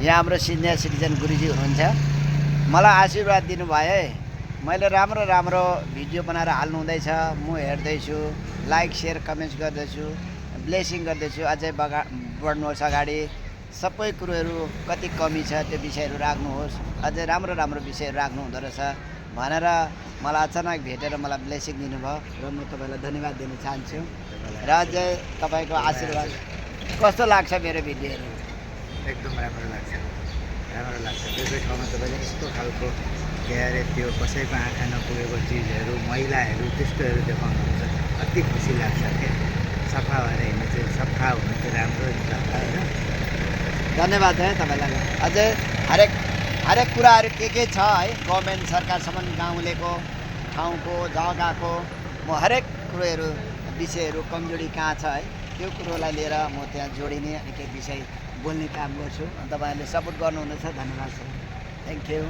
यहाँ हाम्रो senior citizen गुरुजी हुनुहुन्छ, मलाई आशीर्वाद दिनुभयो है। मैले राम्रो राम्रो भिडियो बनाएर हाल्नु हुँदैछ, म हेर्दैछु, लाइक सेयर कमेन्ट्स गर्दैछु, ब्लेसिङ गर्दैछु। अझै बढ्नुहोस् अगाडि, सबै कुरोहरू कति कमी छ त्यो विषयहरू राख्नुहोस्, अझै राम्रो राम्रो विषयहरू राख्नु हुँदो रहेछ भनेर मलाई अचानक भेटेर मलाई ब्लेसिङ दिनुभयो र म तपाईँलाई धन्यवाद दिन चाहन्छु। र अझै तपाईँको आशीर्वाद कस्तो लाग्छ मेरो भिडियोहरू? एकदम राम्रो लाग्छ, राम्रो लाग्छ। त्यो ठाउँमा तपाईँले यस्तो खालको के अरे त्यो कसैको आँखा नपुगेको चिजहरू, महिलाहरू त्यस्तोहरू देखाउनुहुन्छ, अति खुसी लाग्छ क्या। सफा भएर हिँड्नु चाहिँ, सफा हुनु चाहिँ राम्रो नि त होइन। धन्यवाद है तपाईँलाई। अझै हरेक कुराहरू के छ है, गभर्मेन्ट सरकारसम्म गाउँलेको ठाउँको जग्गाको म हरेक कुरोहरू विषयहरू कमजोरी कहाँ छ है त्यो कुरोलाई लिएर म त्यहाँ जोडिने अनि केही विषय बोल्ने काम गर्छु। तपाईँहरूले सपोर्ट गर्नुहुनेछ, धन्यवाद सर, थ्याङ्क यू।